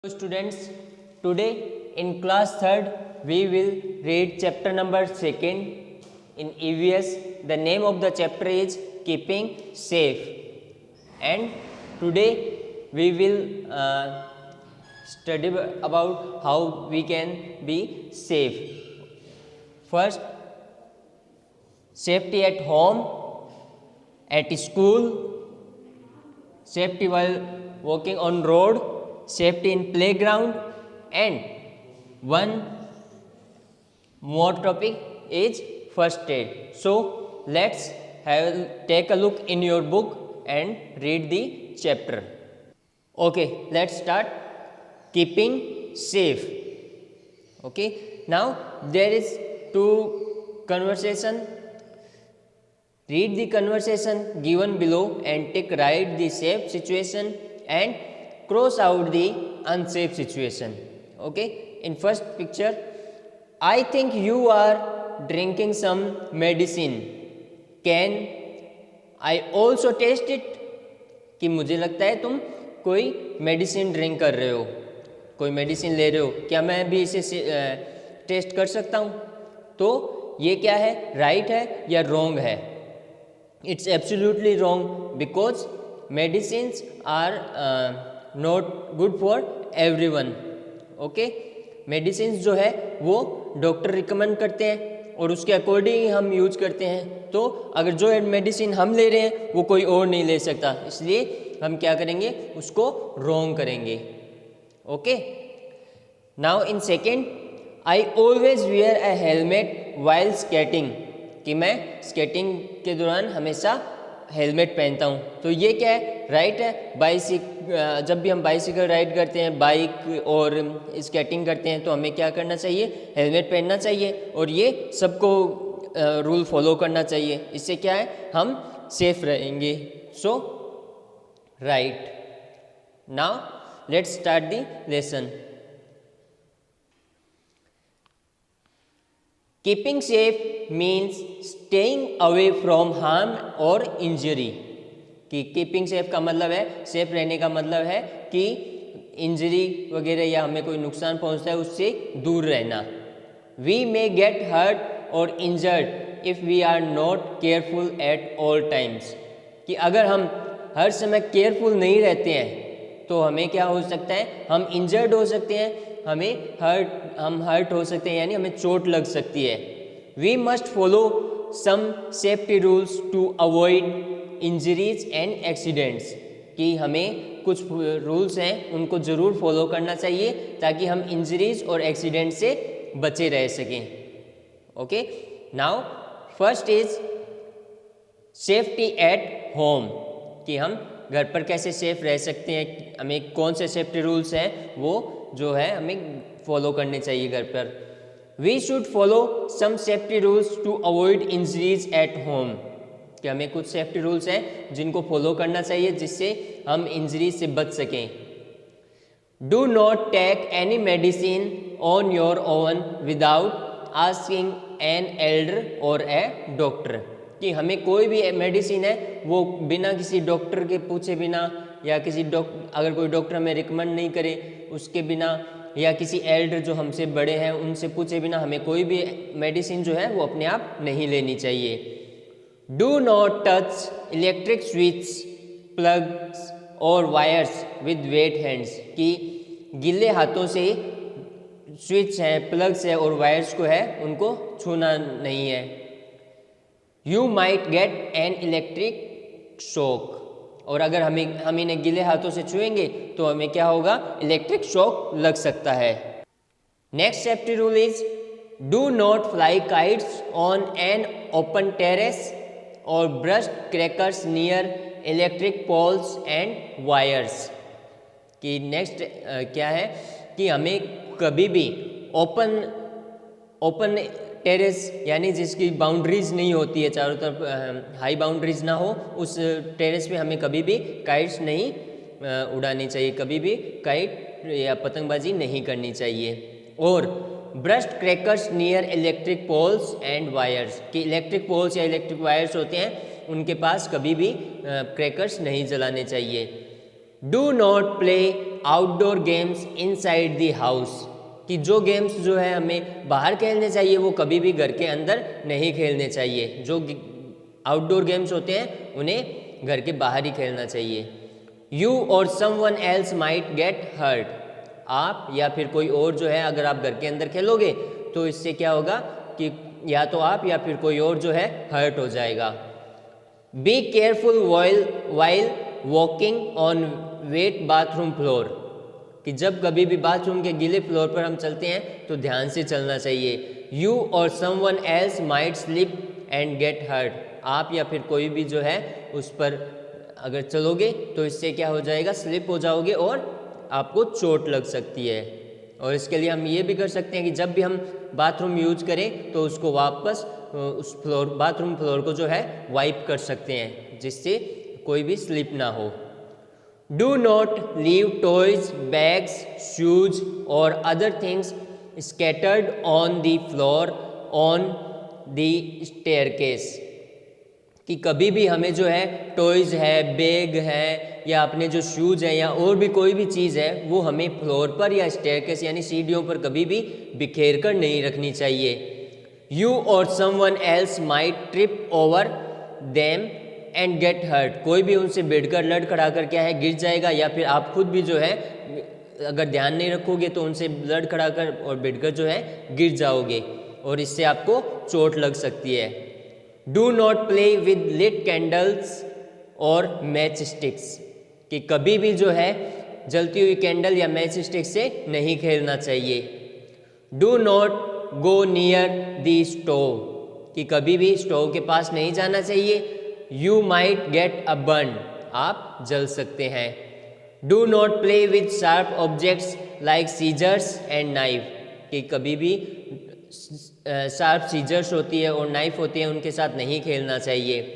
Students, today in class 3rd we will read chapter number 2nd in EVS. The name of the chapter is Keeping Safe, and today we will study about how we can be safe. First, safety at home, at school, safety while walking on road, safety in playground, and one more topic is first aid. So let's take a look in your book and read the chapter. Okay, let's start. Keeping safe. Okay, now there is two conversation. Read the conversation given below and take right the safe situation and cross out the unsafe situation. Okay, in first picture, I think you are drinking some medicine. Can I also taste it? कि मुझे लगता है तुम कोई medicine drink कर रहे हो, कोई मेडिसिन ले रहे हो, क्या मैं भी इसे टेस्ट कर सकता हूँ? तो ये क्या है, राइट है या रॉन्ग है? It's absolutely wrong because medicines are not good for everyone. Okay, medicine जो है वो डॉक्टर रिकमेंड करते हैं और उसके अकॉर्डिंग हम यूज करते हैं. तो अगर जो मेडिसिन हम ले रहे हैं वो कोई और नहीं ले सकता, इसलिए हम क्या करेंगे, उसको रॉन्ग करेंगे. Okay, now in second, I always wear a helmet while skating, कि मैं स्केटिंग के दौरान हमेशा हेलमेट पहनता हूँ. तो ये क्या है, राइट है. जब भी हम बाइसिकल राइड करते हैं, बाइक और स्केटिंग करते हैं, तो हमें क्या करना चाहिए, हेलमेट पहनना चाहिए और ये सबको रूल फॉलो करना चाहिए. इससे क्या है, हम सेफ रहेंगे. So right. Now let's start the lesson. Keeping safe means staying away from harm और इंजरी. कि कीपिंग सेफ का मतलब है, सेफ रहने का मतलब है कि इंजरी वगैरह या हमें कोई नुकसान पहुंचता है उससे दूर रहना. We may get hurt or injured if we are not careful at all times. कि अगर हम हर समय केयरफुल नहीं रहते हैं तो हमें क्या हो सकता है, हम इंजर्ड हो सकते हैं, हम हर्ट हो सकते हैं, यानी हमें चोट लग सकती है. We must follow some safety rules to avoid injuries and accidents. कि हमें कुछ रूल्स हैं उनको ज़रूर फॉलो करना चाहिए ताकि हम इंजरीज और एक्सीडेंट से बचे रह सकें. Okay, now first is safety eight home. कि हम घर पर कैसे सेफ रह सकते हैं, हमें कौन से सेफ्टी रूल्स हैं वो जो है हमें फॉलो करने चाहिए घर पर. We should follow some safety rules to avoid injuries at home. कि हमें कुछ सेफ्टी रूल्स हैं जिनको फॉलो करना चाहिए जिससे हम इंजरी से बच सकें. Do not take any medicine on your own without asking an elder or a doctor. कि हमें कोई भी मेडिसिन है वो बिना किसी डॉक्टर के पूछे बिना, या किसी अगर कोई डॉक्टर हमें रिकमेंड नहीं करे उसके बिना, या किसी एल्डर जो हमसे बड़े हैं उनसे पूछे बिना हमें कोई भी मेडिसिन जो है वो अपने आप नहीं लेनी चाहिए. Do not touch electric switch, plugs और वायर्स विद वेट हैंड्स. कि गीले हाथों से स्विच है, प्लग्स है और वायर्स को है उनको छूना नहीं है. You might get an electric shock. और अगर हम इन्हें गीले हाथों से छुएंगे तो हमें क्या होगा, इलेक्ट्रिक शॉक लग सकता है. Next safety rule is do not fly kites on an open terrace और burst crackers near electric poles and wires. कि नेक्स्ट क्या है कि हमें कभी भी ओपन टेरेस, यानी जिसकी बाउंड्रीज नहीं होती है, चारों तरफ हाई बाउंड्रीज ना हो, उस टेरेस पे हमें कभी भी काइट्स नहीं उड़ानी चाहिए, कभी भी काइट या पतंगबाजी नहीं करनी चाहिए. और burst crackers near electric poles and wires. कि इलेक्ट्रिक पोल्स या इलेक्ट्रिक वायर्स होते हैं उनके पास कभी भी क्रैकर्स नहीं जलाने चाहिए. Do not play outdoor games inside the house, कि जो गेम्स जो है हमें बाहर खेलने चाहिए वो कभी भी घर के अंदर नहीं खेलने चाहिए। जो आउटडोर गेम्स होते हैं उन्हें घर के बाहर ही खेलना चाहिए। You or someone else might get hurt, आप या फिर कोई और जो है अगर आप घर के अंदर खेलोगे तो इससे क्या होगा कि या तो आप या फिर कोई और जो है हर्ट हो जाएगा। Be careful while walking on wet bathroom floor, कि जब कभी भी बाथरूम के गीले फ्लोर पर हम चलते हैं तो ध्यान से चलना चाहिए। You or someone else might slip and get hurt, आप या फिर कोई भी जो है उस पर अगर चलोगे तो इससे क्या हो जाएगा, स्लिप हो जाओगे और आपको चोट लग सकती है। और इसके लिए हम ये भी कर सकते हैं कि जब भी हम बाथरूम यूज करें तो उसको वापस उस बाथरूम फ्लोर को जो है वाइप कर सकते हैं जिससे कोई भी स्लिप ना हो। Do not leave toys, bags, shoes और other things scattered on the floor on the staircase, कि कभी भी हमें जो है टॉयज़ है, बैग है या अपने जो शूज़ है या और भी कोई भी चीज़ है वो हमें फ्लोर पर या स्टेयरकेस यानी सीढ़ियों पर कभी भी बिखेर कर नहीं रखनी चाहिए। You or someone else might trip over them and get hurt, कोई भी उनसे भिड़कर लड़खड़ा कर क्या है गिर जाएगा, या फिर आप खुद भी जो है अगर ध्यान नहीं रखोगे तो उनसे लड़खड़ा कर और भिड़कर जो है गिर जाओगे और इससे आपको चोट लग सकती है। Do not play with lit candles or matchsticks, कि कभी भी जो है जलती हुई कैंडल या मैच स्टिक से नहीं खेलना चाहिए। Do not go near the stove, कि कभी भी स्टोव के पास नहीं जाना चाहिए। You might get a burn, आप जल सकते हैं। Do not play with sharp objects like scissors and knife, कि कभी भी शार्प सीजर्स होती है और नाइफ होती है उनके साथ नहीं खेलना चाहिए।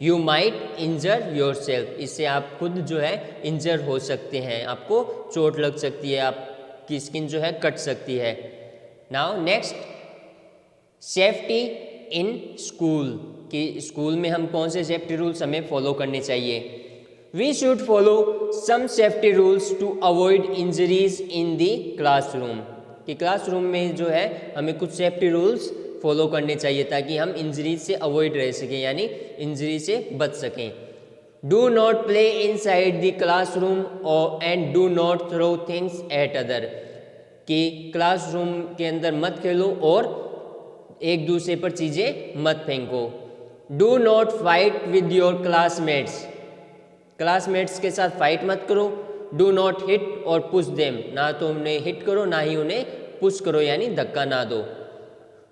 You might injure yourself, इससे आप खुद जो है इंजर हो सकते हैं, आपको चोट लग सकती है, आपकी स्किन जो है कट सकती है। Now next, safety in school, कि स्कूल में हम कौन से सेफ्टी रूल्स हमें फॉलो करने चाहिए। We should follow some safety rules to avoid injuries in the classroom, कि क्लासरूम में जो है हमें कुछ सेफ्टी रूल्स फॉलो करने चाहिए ताकि हम इंजरी से अवॉइड रह सकें यानी इंजरी से बच सकें। Do not play inside the classroom और and do not throw things at other, कि क्लासरूम के अंदर मत खेलो और एक दूसरे पर चीज़ें मत फेंको। Do not fight with your classmates, classmates के साथ फाइट मत करो। डू नॉट हिट और पुश देम, ना तो उन्हें हिट करो ना ही उन्हें पुश करो यानी धक्का ना दो।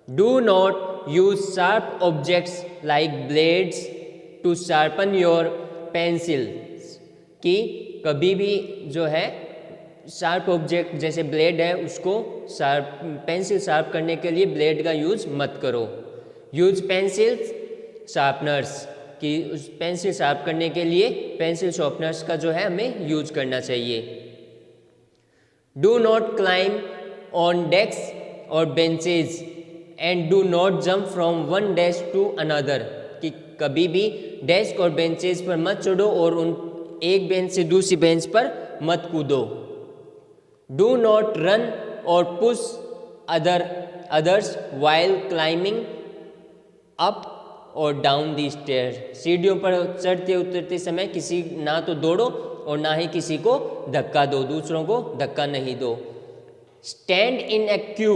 Do not use sharp objects like blades to sharpen your pencils, कि कभी भी जो है शार्प ऑब्जेक्ट जैसे ब्लेड है उसको पेंसिल शार्प करने के लिए ब्लेड का यूज मत करो। यूज पेंसिल्स शार्पनर्स, कि उस पेंसिल शार्प करने के लिए पेंसिल शार्पनर्स का जो है हमें यूज करना चाहिए। Do not climb on desk और benches and do not jump from one desk to another, कि कभी भी डेस्क और बेंचेज पर मत चढ़ो और उन एक बेंच से दूसरी बेंच पर मत कूदो। डू नॉट रन और push others while climbing up और डाउन दी स्टेयर, सीढ़ियों पर चढ़ते उतरते समय किसी ना तो दौड़ो और ना ही किसी को धक्का दो, दूसरों को धक्का नहीं दो। Stand in a queue,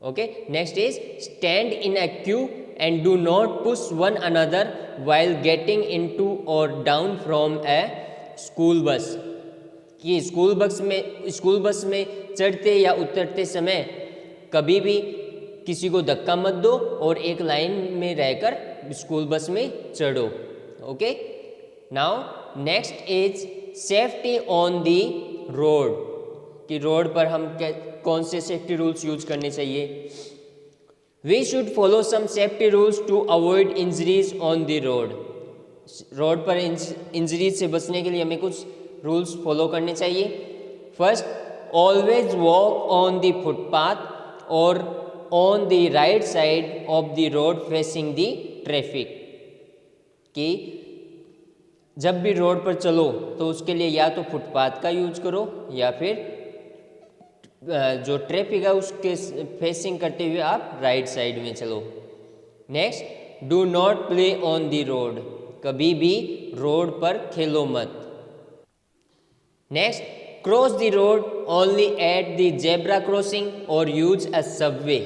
okay, next is stand in a queue and do not push one another while getting into और down from a school bus, कि स्कूल बस में चढ़ते या उतरते समय कभी भी किसी को धक्का मत दो और एक लाइन में रहकर स्कूल बस में चढ़ो। Okay, now next is safety on the road, कि रोड पर हम कौन से सेफ्टी रूल्स यूज करने चाहिए। We should follow some safety rules to avoid injuries on the road, road पर इंजरीज से बचने के लिए हमें कुछ रूल्स फॉलो करने चाहिए। First, always walk on the footpath और on the right side of the road facing the traffic, कि जब भी रोड पर चलो तो उसके लिए या तो फुटपाथ का यूज करो या फिर जो ट्रैफिक है उसके फेसिंग करते हुए आप राइट साइड में चलो। Next, do not play on the road, कभी भी रोड पर खेलो मत। Next, cross the road only at the zebra crossing और यूज अ सबवे,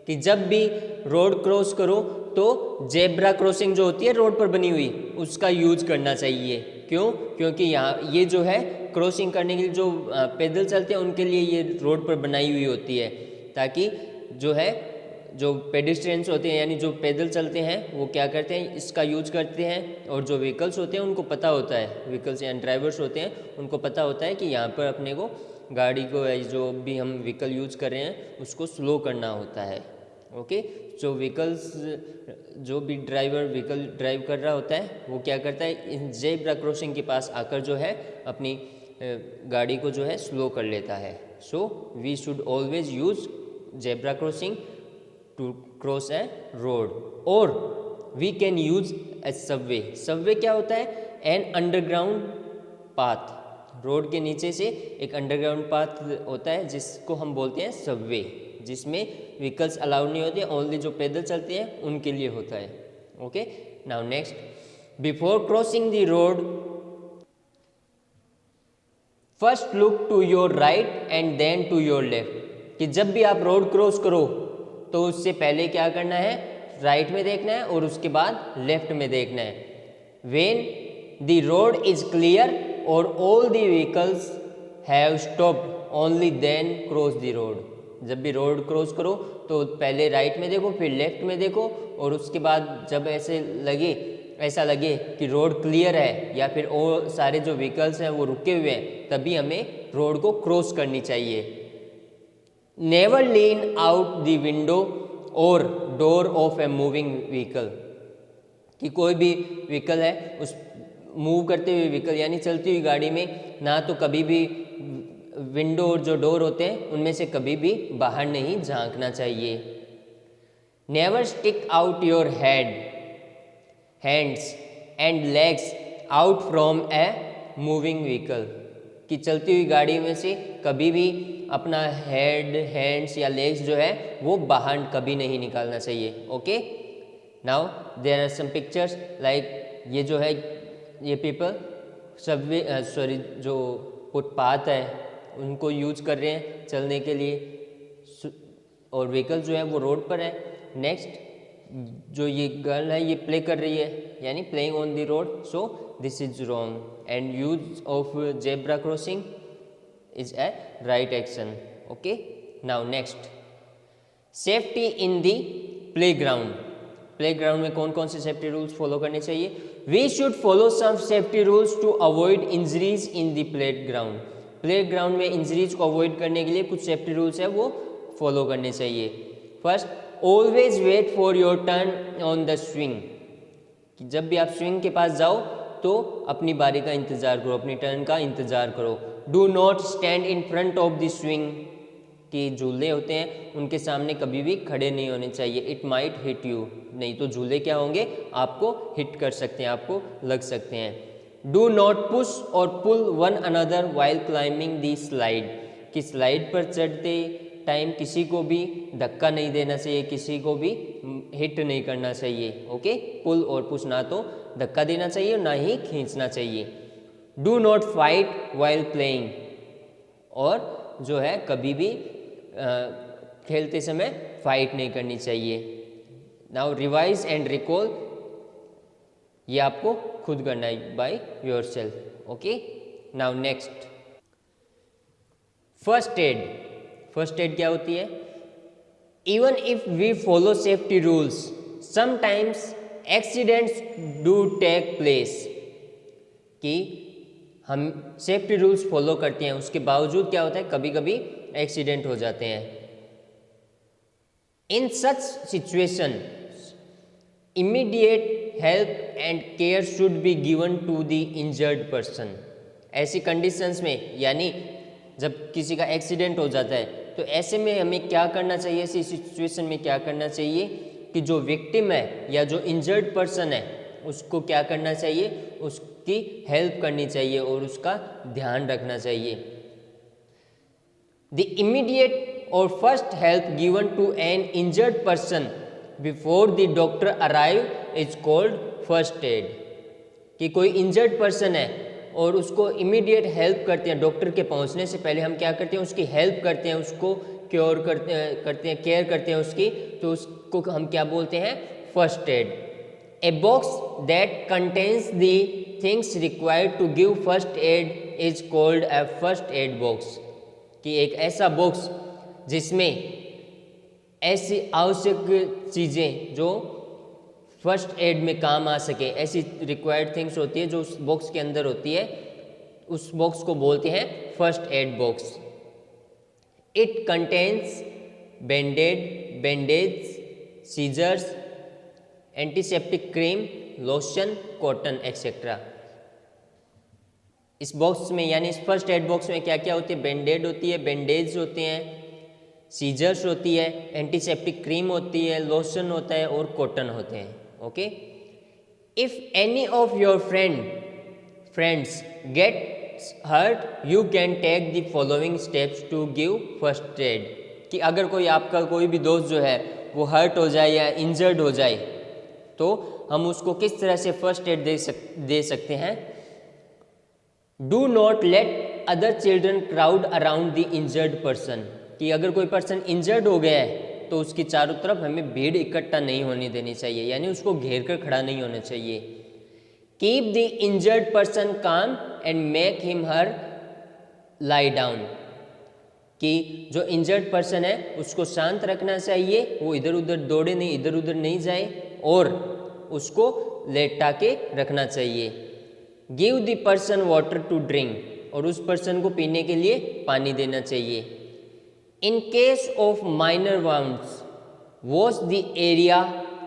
कि जब भी रोड क्रॉस करो तो जेब्रा क्रॉसिंग जो होती है रोड पर बनी हुई उसका यूज करना चाहिए। क्यों? क्योंकि यहाँ ये जो है क्रॉसिंग करने के लिए जो पैदल चलते हैं उनके लिए ये रोड पर बनाई हुई होती है, ताकि जो है जो पेडिस्ट्रियंस होते हैं यानी जो पैदल चलते हैं वो क्या करते हैं, इसका यूज करते हैं। और जो व्हीकल्स होते हैं उनको पता होता है, व्हीकल्स यानी ड्राइवर्स होते हैं उनको पता होता है कि यहाँ पर अपने को गाड़ी को जो भी हम व्हीकल यूज कर रहे हैं उसको स्लो करना होता है। ओके, जो व्हीकल्स जो भी ड्राइवर व्हीकल ड्राइव कर रहा होता है वो क्या करता है, इन जेब्रा क्रॉसिंग के पास आकर जो है अपनी गाड़ी को जो है स्लो कर लेता है। So we should always use zebra crossing to cross a road. और we can use a subway. Subway क्या होता है? एन अंडरग्राउंड पाथ, रोड के नीचे से एक अंडरग्राउंड पाथ होता है जिसको हम बोलते हैं सबवे, जिसमें व्हीकल्स अलाउड नहीं होते, ओनली जो पैदल चलते हैं उनके लिए होता है। Okay, now next, before crossing the road first look to your right and then to your left, कि जब भी आप रोड क्रॉस करो तो उससे पहले क्या करना है, राइट में देखना है और उसके बाद लेफ्ट में देखना है। When the road is clear और all the vehicles have stopped only then cross the road, जब भी रोड क्रॉस करो तो पहले राइट में देखो फिर लेफ्ट में देखो, और उसके बाद जब ऐसा लगे कि रोड क्लियर है या फिर और सारे जो व्हीकल्स हैं वो रुके हुए हैं, तभी हमें रोड को क्रॉस करनी चाहिए। Never lean out the window और door of a moving vehicle, कि कोई भी व्हीकल है उस मूव करते हुए व्हीकल यानी चलती हुई गाड़ी में ना तो कभी भी विंडो और जो डोर होते हैं उनमें से कभी भी बाहर नहीं झांकना चाहिए। Never stick out your hands and legs out from A moving vehicle, कि चलती हुई गाड़ी में से कभी भी अपना हेड, हैंड्स या लेग्स जो है वो बाहर कभी नहीं निकालना चाहिए। Okay, now there are some pictures like ये जो है ये पीपल सबवे जो फुटपाथ है उनको यूज कर रहे हैं चलने के लिए, और व्हीकल जो है वो रोड पर है। नेक्स्ट, जो ये गर्ल है ये प्ले कर रही है यानी playing on the road, so this is wrong and use of zebra crossing is a right action. Okay, now next, safety in the playground. Playground में कौन कौन से सेफ्टी रूल्स फॉलो करने चाहिए? We should follow some safety rules to avoid injuries in the playground. Playground में injuries को avoid करने के लिए कुछ सेफ्टी रूल्स है वो फॉलो करने चाहिए। First, always wait for your turn on the swing, कि जब भी आप स्विंग के पास जाओ तो अपनी बारी का इंतज़ार करो, अपनी टर्न का इंतज़ार करो। Do not stand in front of the swing, कि झूले होते हैं उनके सामने कभी भी खड़े नहीं होने चाहिए, इट माइट हिट यू, नहीं तो झूले क्या होंगे आपको हिट कर सकते हैं, आपको लग सकते हैं। डू नॉट पुश और pull one another while climbing the slide, कि स्लाइड पर चढ़ते टाइम किसी को भी धक्का नहीं देना चाहिए, किसी को भी हिट नहीं करना चाहिए। ओके, पुल और पुश ना तो धक्का देना चाहिए ना ही खींचना चाहिए। Do not fight while playing, और जो है कभी भी खेलते समय फाइट नहीं करनी चाहिए। नाउ रिवाइज एंड रिकॉल, ये आपको खुद करना है by yourself. Okay, now next, first aid. First aid क्या होती है? Even if we follow safety rules sometimes accidents do take place, कि हम सेफ्टी रूल्स फॉलो करते हैं उसके बावजूद क्या होता है कभी कभी एक्सीडेंट हो जाते हैं। In such situation immediate help and care should be given to the injured person. ऐसी कंडीशंस में यानी जब किसी का एक्सीडेंट हो जाता है तो ऐसे में हमें क्या करना चाहिए, ऐसी सिचुएशन में क्या करना चाहिए कि जो विक्टिम है या जो इंजर्ड पर्सन है उसको क्या करना चाहिए, उसकी हेल्प करनी चाहिए और उसका ध्यान रखना चाहिए। द इमीडिएट और first help given to an injured person before the doctor arrive is called first aid. कि कोई इंजर्ड पर्सन है और उसको इमीडिएट हेल्प करते हैं, डॉक्टर के पहुंचने से पहले हम क्या करते हैं, उसकी हेल्प करते हैं, उसको क्योर करते हैं, केयर करते हैं उसकी, तो उसको हम क्या बोलते हैं, first aid. A box that contains the things required to give first aid is called a first aid box. कि एक ऐसा बॉक्स जिसमें ऐसी आवश्यक चीज़ें जो फर्स्ट एड में काम आ सके, ऐसी रिक्वायर्ड थिंग्स होती है जो उस बॉक्स के अंदर होती है, उस बॉक्स को बोलते हैं first aid box. It contains bandage, scissors, antiseptic cream, lotion, cotton etcetera. इस बॉक्स में यानी इस फर्स्ट एड बॉक्स में क्या क्या होती है, बैंडेड होती है, बैंडेज होते हैं, सीजर्स होती है, एंटीसेप्टिक क्रीम होती है, लोशन होता है और कॉटन होते हैं। Okay, if any of your friends gets hurt you can take the following steps to give first aid. कि अगर कोई आपका कोई भी दोस्त जो है वो हर्ट हो जाए या इंजर्ड हो जाए तो हम उसको किस तरह से फर्स्ट एड दे सकते हैं। Do not let other children crowd around the injured person. कि अगर कोई पर्सन इंजर्ड हो गया है तो उसकी चारों तरफ हमें भीड़ इकट्ठा नहीं होने देनी चाहिए, यानी उसको घेर कर खड़ा नहीं होना चाहिए। कीप द इंजर्ड पर्सन काम and make him her lie down. कि जो इंजर्ड पर्सन है उसको शांत रखना चाहिए, वो इधर उधर दौड़े नहीं, इधर उधर नहीं जाए, और उसको लेटा के रखना चाहिए। Give the person water to drink, और उस पर्सन को पीने के लिए पानी देना चाहिए। In case of minor wounds wash the area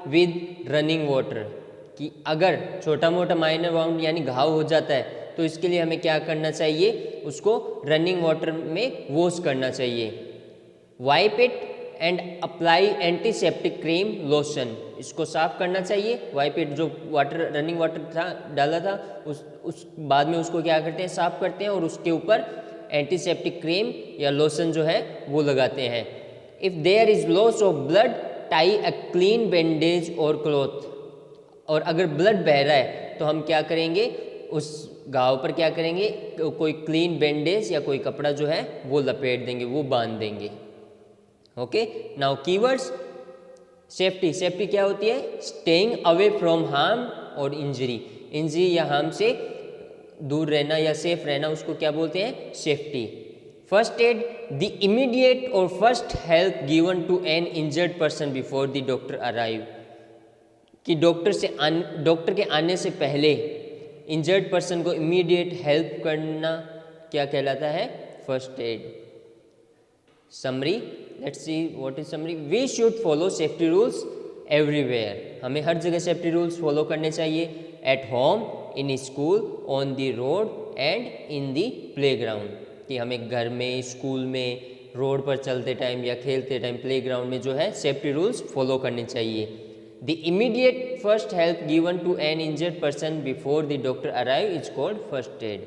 with running water. कि अगर छोटा मोटा माइनर वाउंड यानी घाव हो जाता है तो इसके लिए हमें क्या करना चाहिए, उसको रनिंग वाटर में वॉश करना चाहिए। Wipe it and apply antiseptic cream, lotion. इसको साफ करना चाहिए। वाइप इट, जो वाटर रनिंग वाटर था डाला था उस बाद में उसको क्या करते हैं, साफ करते हैं और उसके ऊपर एंटीसेप्टिक क्रीम या लोशन जो है वो लगाते हैं। If there is loss of blood tie a clean bandage और क्लॉथ। और अगर ब्लड बह रहा है तो हम क्या करेंगे, उस घाव पर क्या करेंगे, कोई क्लीन बैंडेज या कोई कपड़ा जो है वो लपेट देंगे, वो बांध देंगे। Okay, now keywords. Safety, safety क्या होती है, स्टेइंग अवे फ्रॉम हार्म और इंजरी। इंजरी या हार्म से दूर रहना या सेफ रहना, उसको क्या बोलते हैं, safety. First aid, the immediate और first help given to an injured person before the doctor arrive. कि डॉक्टर के आने से पहले इंजर्ड पर्सन को इमीडिएट हेल्प करना क्या कहलाता है, first aid. Summary, let's see what is summary. We should follow safety rules everywhere. हमें हर जगह सेफ्टी रूल्स फॉलो करने चाहिए। At home, in school, on the road and in the playground. कि हमें घर में, स्कूल में, रोड पर चलते टाइम या खेलते टाइम प्लेग्राउंड में जो है सेफ्टी रूल्स फॉलो करने चाहिए। The immediate first help given to an injured person before the doctor arrive is called first aid.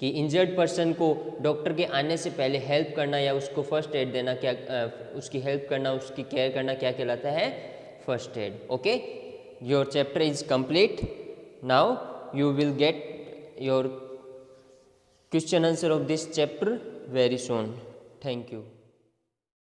कि इंजर्ड पर्सन को डॉक्टर के आने से पहले हेल्प करना या उसको फर्स्ट एड देना, क्या उसकी हेल्प करना, उसकी केयर करना क्या कहलाता है, first add. Okay, your chapter is complete. Now you will get your question answer of this chapter very soon. Thank you.